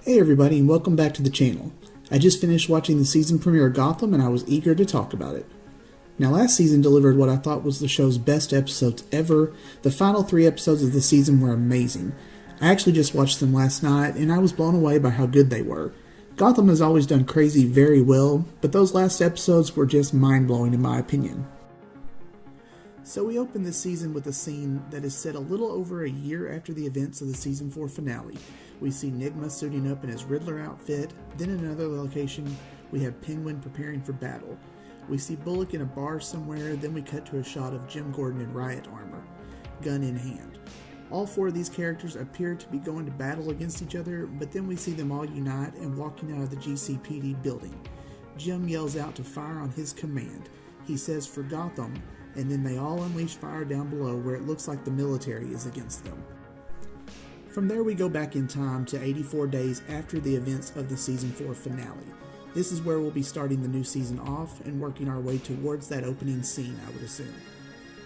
Hey everybody, and welcome back to the channel. I just finished watching the season premiere of Gotham and I was eager to talk about it. Now, last season delivered what I thought was the show's best episodes ever. The final 3 episodes of the season were amazing. I actually just watched them last night and I was blown away by how good they were. Gotham has always done crazy very well, but those last episodes were just mind-blowing in my opinion. So we open this season with a scene that is set a little over a year after the events of the season 4 finale. We see Nigma suiting up in his Riddler outfit. Then in another location, we have Penguin preparing for battle. We see Bullock in a bar somewhere, then we cut to a shot of Jim Gordon in riot armor, gun in hand. All 4 of these characters appear to be going to battle against each other, but then we see them all unite and walking out of the GCPD building. Jim yells out to fire on his command. He says for Gotham, and then they all unleash fire down below where it looks like the military is against them. From there we go back in time to 84 days after the events of the season 4 finale. This is where we'll be starting the new season off and working our way towards that opening scene, I would assume.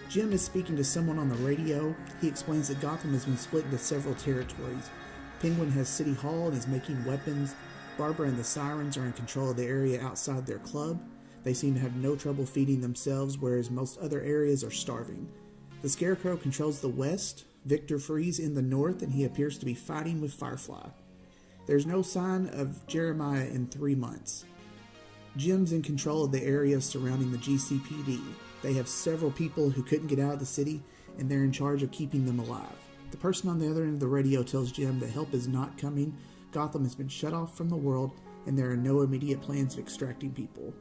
Jim is speaking to someone on the radio. He explains that Gotham has been split into several territories. Penguin has City Hall and is making weapons. Barbara and the Sirens are in control of the area outside their club. They seem to have no trouble feeding themselves, whereas most other areas are starving. The Scarecrow controls the west, Victor Freeze in the north, and he appears to be fighting with Firefly. There's no sign of Jeremiah in 3 months. Jim's in control of the area surrounding the GCPD. They have several people who couldn't get out of the city, and they're in charge of keeping them alive. The person on the other end of the radio tells Jim that help is not coming, Gotham has been shut off from the world, and there are no immediate plans of extracting people.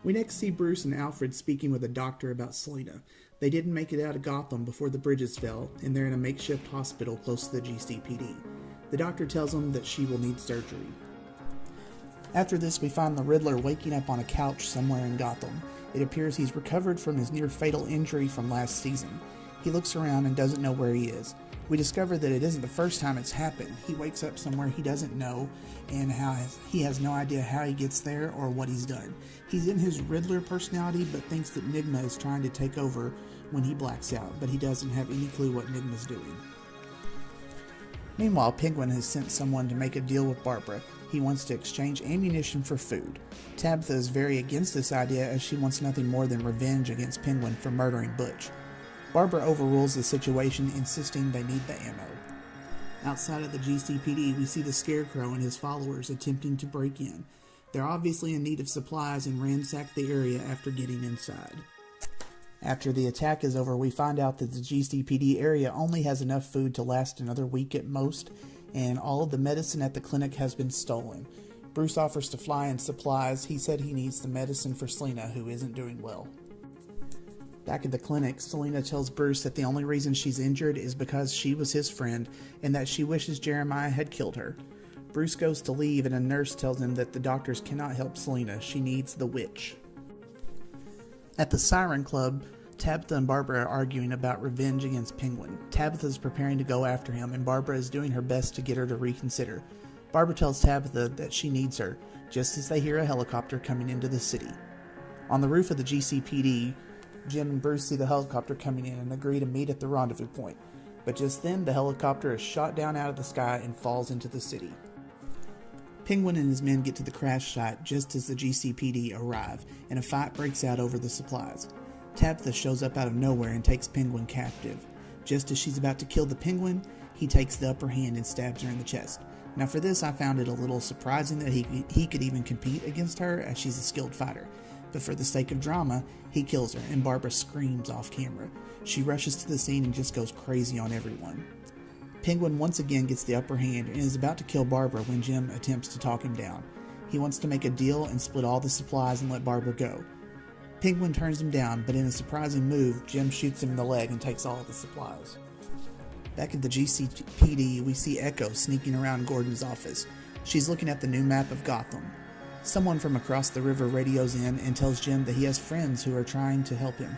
We next see Bruce and Alfred speaking with a doctor about Selina. They didn't make it out of Gotham before the bridges fell, and they're in a makeshift hospital close to the GCPD. The doctor tells them that she will need surgery. After this, we find the Riddler waking up on a couch somewhere in Gotham. It appears he's recovered from his near-fatal injury from last season. He looks around and doesn't know where he is. We discover that it isn't the first time it's happened. He wakes up somewhere he doesn't know, and he has no idea how he gets there or what he's done. He's in his Riddler personality, but thinks that Nigma is trying to take over when he blacks out, but he doesn't have any clue what Nigma's doing. Meanwhile, Penguin has sent someone to make a deal with Barbara. He wants to exchange ammunition for food. Tabitha is very against this idea as she wants nothing more than revenge against Penguin for murdering Butch. Barbara overrules the situation, insisting they need the ammo. Outside of the GCPD, we see the Scarecrow and his followers attempting to break in. They're obviously in need of supplies and ransack the area after getting inside. After the attack is over, we find out that the GCPD area only has enough food to last another week at most, and all of the medicine at the clinic has been stolen. Bruce offers to fly in supplies. He said he needs the medicine for Selina, who isn't doing well. Back at the clinic, Selina tells Bruce that the only reason she's injured is because she was his friend and that she wishes Jeremiah had killed her. Bruce goes to leave and a nurse tells him that the doctors cannot help Selina. She needs the witch. At the Siren Club, Tabitha and Barbara are arguing about revenge against Penguin. Tabitha is preparing to go after him and Barbara is doing her best to get her to reconsider. Barbara tells Tabitha that she needs her, just as they hear a helicopter coming into the city. On the roof of the GCPD, Jim and Bruce see the helicopter coming in and agree to meet at the rendezvous point. But just then, the helicopter is shot down out of the sky and falls into the city. Penguin and his men get to the crash site just as the GCPD arrive, and a fight breaks out over the supplies. Tabitha shows up out of nowhere and takes Penguin captive. Just as she's about to kill the Penguin, he takes the upper hand and stabs her in the chest. Now for this, I found it a little surprising that he could even compete against her, as she's a skilled fighter. But for the sake of drama, he kills her, and Barbara screams off camera. She rushes to the scene and just goes crazy on everyone. Penguin once again gets the upper hand and is about to kill Barbara when Jim attempts to talk him down. He wants to make a deal and split all the supplies and let Barbara go. Penguin turns him down, but in a surprising move, Jim shoots him in the leg and takes all of the supplies. Back at the GCPD, we see Echo sneaking around Gordon's office. She's looking at the new map of Gotham. Someone from across the river radios in and tells Jim that he has friends who are trying to help him.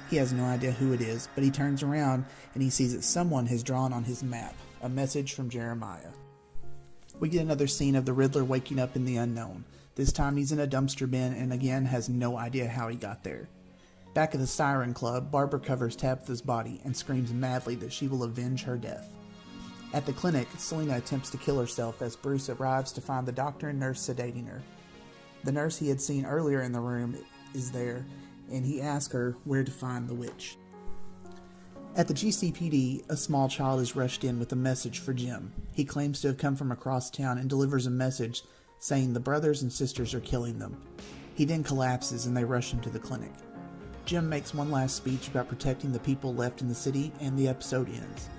He has no idea who it is, but he turns around and he sees that someone has drawn on his map a message from Jeremiah. We get another scene of the Riddler waking up in the unknown. This time he's in a dumpster bin and again has no idea how he got there. Back at the Siren Club, Barbara covers Tabitha's body and screams madly that she will avenge her death. At the clinic, Selena attempts to kill herself as Bruce arrives to find the doctor and nurse sedating her. The nurse he had seen earlier in the room is there, and he asks her where to find the witch. At the GCPD, a small child is rushed in with a message for Jim. He claims to have come from across town and delivers a message saying the brothers and sisters are killing them. He then collapses and they rush him to the clinic. Jim makes one last speech about protecting the people left in the city, and the episode ends.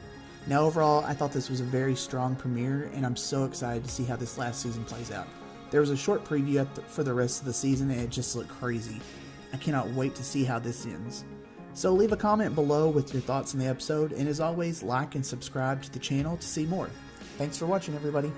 Now overall, I thought this was a very strong premiere, and I'm so excited to see how this last season plays out. There was a short preview for the rest of the season, and it just looked crazy. I cannot wait to see how this ends. So leave a comment below with your thoughts on the episode, and as always, like and subscribe to the channel to see more. Thanks for watching, everybody.